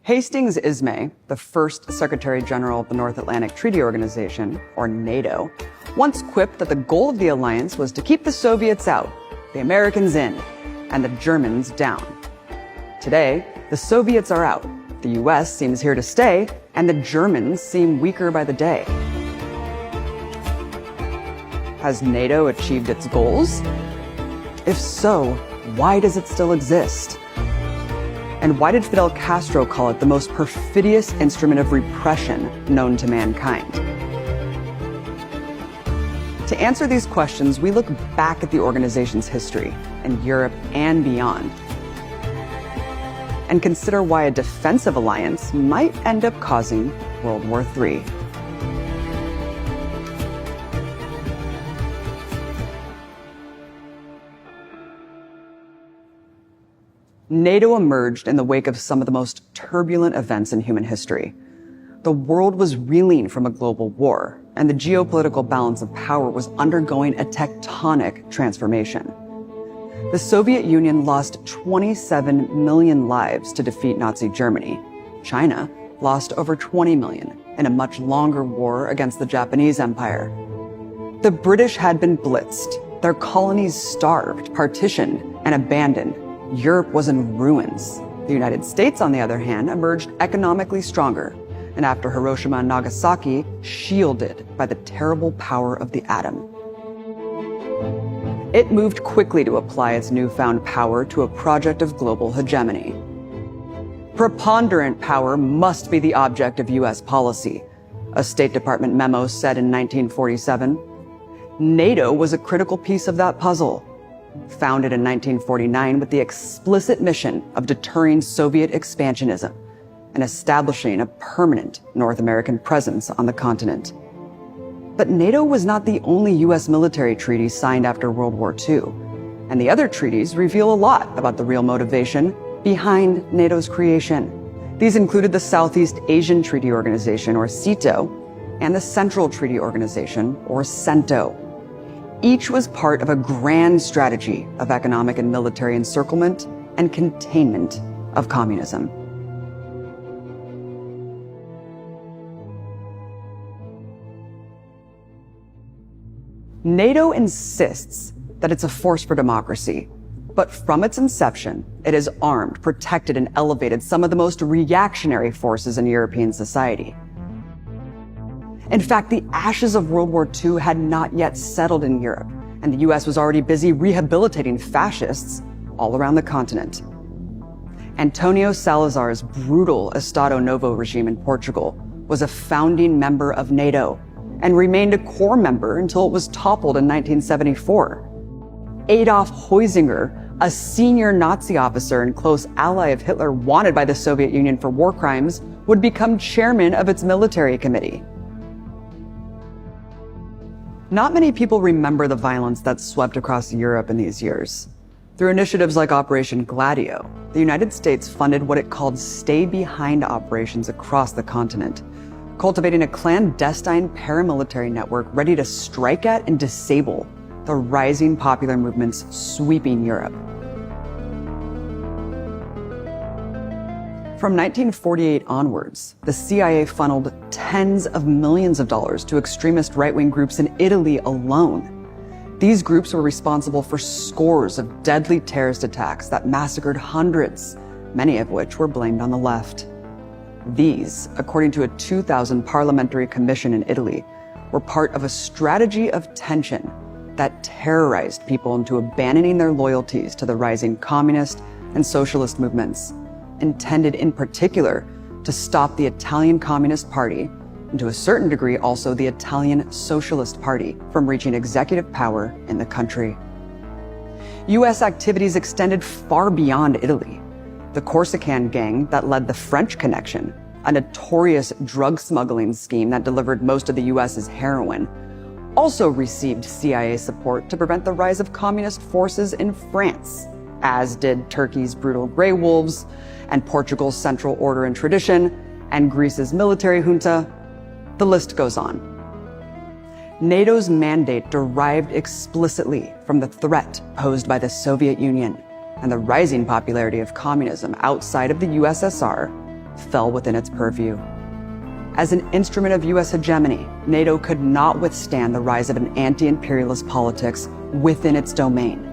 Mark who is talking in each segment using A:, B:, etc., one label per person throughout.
A: Hastings Ismay, the first Secretary General of the North Atlantic Treaty Organization, or NATO, once quipped that the goal of the alliance was to keep the Soviets out, the Americans in, and the Germans down. Today, the Soviets are out, the US seems here to stay, and the Germans seem weaker by the day. Has NATO achieved its goals? If so, why does it still exist? And why did Fidel Castro call it the most perfidious instrument of repression known to mankind? To answer these questions, we look back at the organization's history in Europe and beyond, and consider why a defensive alliance might end up causing World War III. NATO emerged in the wake of some of the most turbulent events in human history. The world was reeling from a global war, and the geopolitical balance of power was undergoing a tectonic transformation. The Soviet Union lost 27 million lives to defeat Nazi Germany. China lost over 20 million in a much longer war against the Japanese Empire. The British had been blitzed, their colonies starved, partitioned, and abandoned. Europe was in ruins. The United States, on the other hand, emerged economically stronger, and after Hiroshima and Nagasaki, shielded by the terrible power of the atom. It moved quickly to apply its newfound power to a project of global hegemony. Preponderant power must be the object of US policy, a State Department memo said in 1947. NATO was a critical piece of that puzzle. Founded in 1949 with the explicit mission of deterring Soviet expansionism and establishing a permanent North American presence on the continent. But NATO was not the only US military treaty signed after World War II, and the other treaties reveal a lot about the real motivation behind NATO's creation. These included the Southeast Asian Treaty Organization, or SEATO, and the Central Treaty Organization, or CENTO. Each was part of a grand strategy of economic and military encirclement and containment of communism. NATO insists that it's a force for democracy, but from its inception, it has armed, protected, and elevated some of the most reactionary forces in European society. In fact, the ashes of World War II had not yet settled in Europe, and the US was already busy rehabilitating fascists all around the continent. Antonio Salazar's brutal Estado Novo regime in Portugal was a founding member of NATO and remained a core member until it was toppled in 1974. Adolf Heusinger, a senior Nazi officer and close ally of Hitler wanted by the Soviet Union for war crimes, would become chairman of its military committee. Not many people remember the violence that swept across Europe in these years. Through initiatives like Operation Gladio, the United States funded what it called stay-behind operations across the continent, cultivating a clandestine paramilitary network ready to strike at and disable the rising popular movements sweeping Europe. From 1948 onwards, the CIA funneled tens of millions of dollars to extremist right-wing groups in Italy alone. These groups were responsible for scores of deadly terrorist attacks that massacred hundreds, many of which were blamed on the left. These, according to a 2000 parliamentary commission in Italy, were part of a strategy of tension that terrorized people into abandoning their loyalties to the rising communist and socialist movements, intended in particular to stop the Italian Communist Party, and to a certain degree also the Italian Socialist Party, from reaching executive power in the country. US activities extended far beyond Italy. The Corsican gang that led the French Connection, a notorious drug smuggling scheme that delivered most of the US's heroin, also received CIA support to prevent the rise of communist forces in France, as did Turkey's brutal Grey Wolves, and Portugal's Central Order and Tradition, and Greece's military junta. The list goes on. NATO's mandate derived explicitly from the threat posed by the Soviet Union and the rising popularity of communism outside of the USSR, fell within its purview. As an instrument of US hegemony, NATO could not withstand the rise of an anti-imperialist politics within its domain.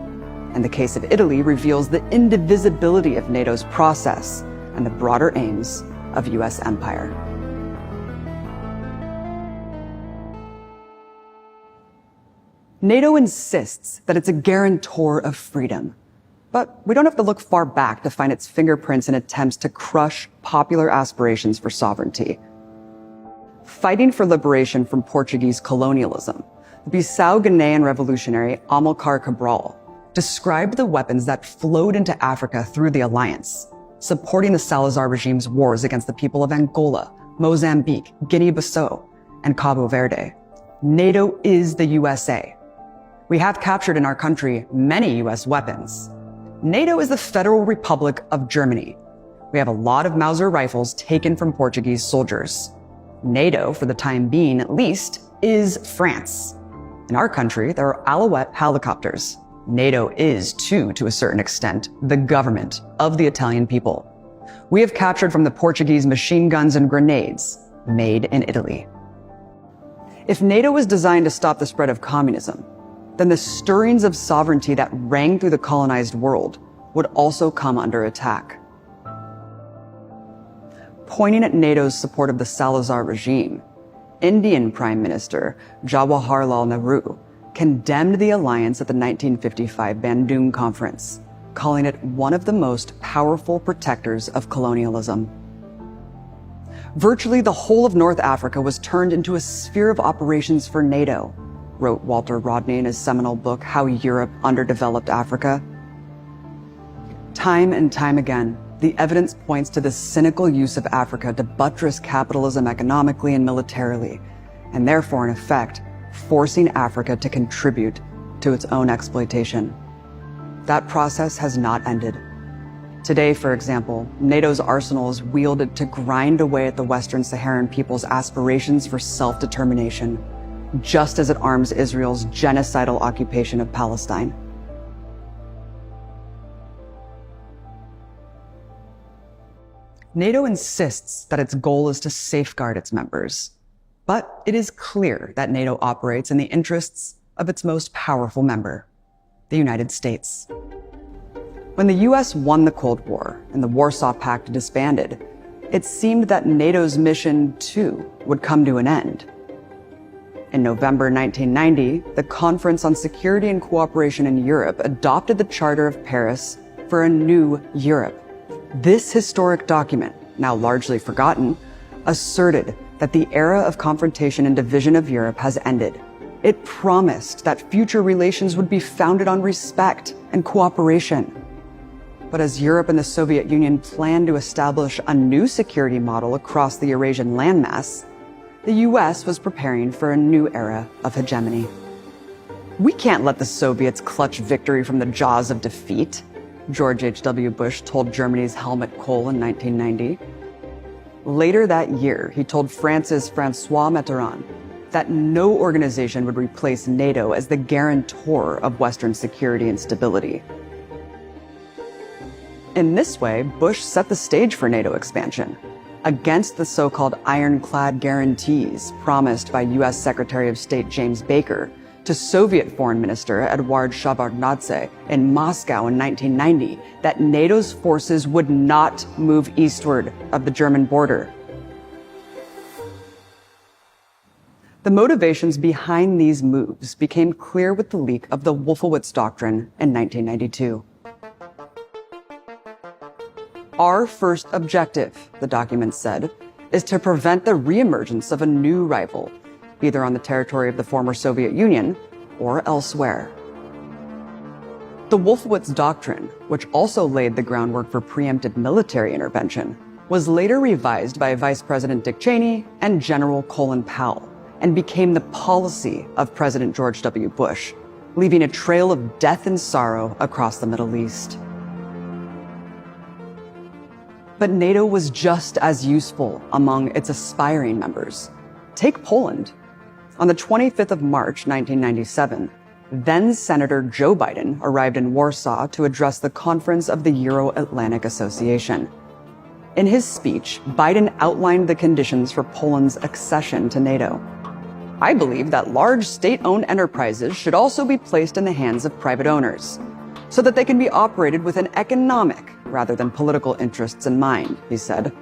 A: And the case of Italy reveals the indivisibility of NATO's process and the broader aims of US empire. NATO insists that it's a guarantor of freedom. But we don't have to look far back to find its fingerprints in attempts to crush popular aspirations for sovereignty. Fighting for liberation from Portuguese colonialism, the Bissau-Guinean revolutionary Amilcar Cabral described the weapons that flowed into Africa through the alliance, supporting the Salazar regime's wars against the people of Angola, Mozambique, Guinea-Bissau, and Cabo Verde. NATO is the USA. We have captured in our country many US weapons. NATO is the Federal Republic of Germany. We have a lot of Mauser rifles taken from Portuguese soldiers. NATO, for the time being at least, is France. In our country, there are Alouette helicopters. NATO is, too, to a certain extent, the government of the Italian people. We have captured from the Portuguese machine guns and grenades made in Italy. If NATO was designed to stop the spread of communism, then the stirrings of sovereignty that rang through the colonized world would also come under attack. Pointing at NATO's support of the Salazar regime, Indian Prime Minister Jawaharlal Nehru condemned the alliance at the 1955 Bandung Conference, calling it one of the most powerful protectors of colonialism. Virtually the whole of North Africa was turned into a sphere of operations for NATO, wrote Walter Rodney in his seminal book, How Europe Underdeveloped Africa. Time and time again, the evidence points to the cynical use of Africa to buttress capitalism economically and militarily, and therefore, in effect, forcing Africa to contribute to its own exploitation. That process has not ended. Today, for example, NATO's arsenal is wielded to grind away at the Western Saharan people's aspirations for self-determination, just as it arms Israel's genocidal occupation of Palestine. NATO insists that its goal is to safeguard its members, but it is clear that NATO operates in the interests of its most powerful member, the United States. When the US won the Cold War and the Warsaw Pact disbanded, it seemed that NATO's mission, too, would come to an end. In November 1990, the Conference on Security and Cooperation in Europe adopted the Charter of Paris for a new Europe. This historic document, now largely forgotten, asserted that the era of confrontation and division of Europe has ended. It promised that future relations would be founded on respect and cooperation. But as Europe and the Soviet Union planned to establish a new security model across the Eurasian landmass, the US was preparing for a new era of hegemony. We can't let the Soviets clutch victory from the jaws of defeat, George H.W. Bush told Germany's Helmut Kohl in 1990. Later that year, he told France's François Mitterrand that no organization would replace NATO as the guarantor of Western security and stability. In this way, Bush set the stage for NATO expansion, against the so-called ironclad guarantees promised by U.S. Secretary of State James Baker to Soviet Foreign Minister Eduard Shevardnadze in Moscow in 1990 that NATO's forces would not move eastward of the German border. The motivations behind these moves became clear with the leak of the Wolfowitz Doctrine in 1992. Our first objective, the document said, is to prevent the reemergence of a new rival, either on the territory of the former Soviet Union or elsewhere. The Wolfowitz Doctrine, which also laid the groundwork for preemptive military intervention, was later revised by Vice President Dick Cheney and General Colin Powell, and became the policy of President George W. Bush, leaving a trail of death and sorrow across the Middle East. But NATO was just as useful among its aspiring members. Take Poland. On the 25th of March, 1997, then-Senator Joe Biden arrived in Warsaw to address the conference of the Euro-Atlantic Association. In his speech, Biden outlined the conditions for Poland's accession to NATO. I believe that large state-owned enterprises should also be placed in the hands of private owners, so that they can be operated with an economic rather than political interests in mind, he said.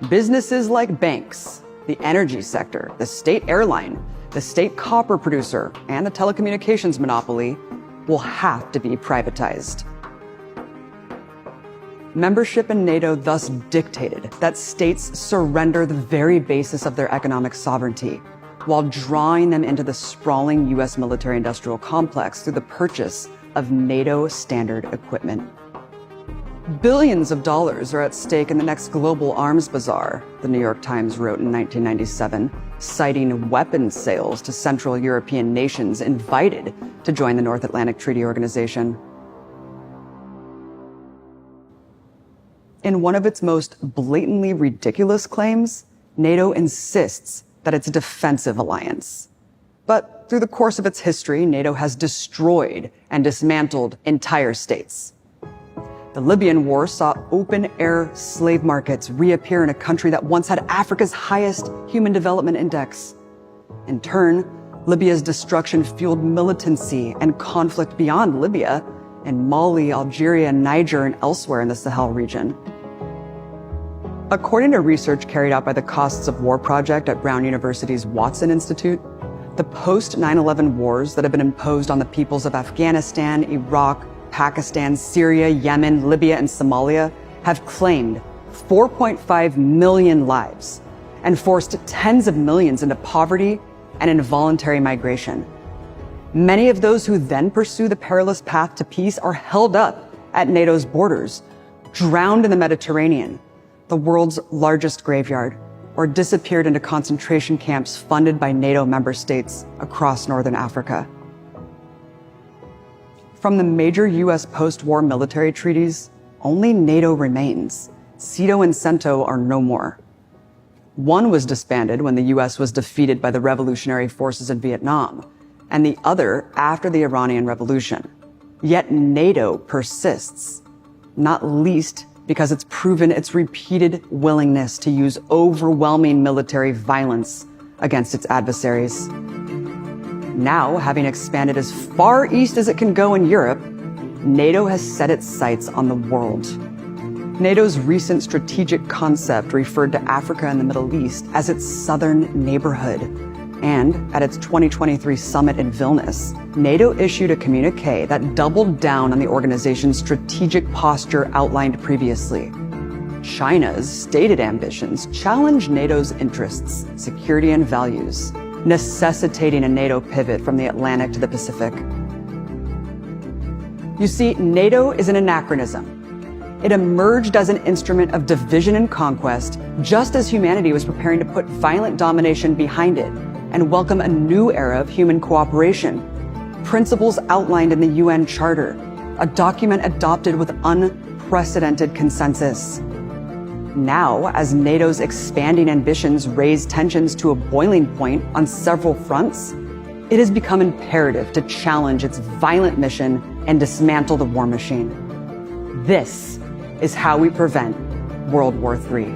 A: Businesses like banks, the energy sector, the state airline, the state copper producer, and the telecommunications monopoly will have to be privatized. Membership in NATO thus dictated that states surrender the very basis of their economic sovereignty, while drawing them into the sprawling U.S. military-industrial complex through the purchase of NATO standard equipment. Billions of dollars are at stake in the next global arms bazaar, the New York Times wrote in 1997, citing weapons sales to Central European nations invited to join the North Atlantic Treaty Organization. In one of its most blatantly ridiculous claims, NATO insists that it's a defensive alliance. But through the course of its history, NATO has destroyed and dismantled entire states. The Libyan War saw open-air slave markets reappear in a country that once had Africa's highest Human Development Index. In turn, Libya's destruction fueled militancy and conflict beyond Libya in Mali, Algeria, Niger, and elsewhere in the Sahel region. According to research carried out by the Costs of War Project at Brown University's Watson Institute, the post-9/11 wars that have been imposed on the peoples of Afghanistan, Iraq, Pakistan, Syria, Yemen, Libya, and Somalia have claimed 4.5 million lives and forced tens of millions into poverty and involuntary migration. Many of those who then pursue the perilous path to peace are held up at NATO's borders, drowned in the Mediterranean, the world's largest graveyard, or disappeared into concentration camps funded by NATO member states across northern Africa. From the major U.S. post-war military treaties, only NATO remains. CETO and CENTO are no more. One was disbanded when the U.S. was defeated by the revolutionary forces in Vietnam, and the other after the Iranian Revolution. Yet NATO persists, not least because it's proven its repeated willingness to use overwhelming military violence against its adversaries. Now, having expanded as far east as it can go in Europe, NATO has set its sights on the world. NATO's recent strategic concept referred to Africa and the Middle East as its southern neighborhood. And at its 2023 summit in Vilnius, NATO issued a communiqué that doubled down on the organization's strategic posture outlined previously. China's stated ambitions challenge NATO's interests, security, and values, necessitating a NATO pivot from the Atlantic to the Pacific. You see, NATO is an anachronism. It emerged as an instrument of division and conquest, just as humanity was preparing to put violent domination behind it and welcome a new era of human cooperation. Principles outlined in the UN Charter, a document adopted with unprecedented consensus. Now, as NATO's expanding ambitions raise tensions to a boiling point on several fronts, it has become imperative to challenge its violent mission and dismantle the war machine. This is how we prevent World War III.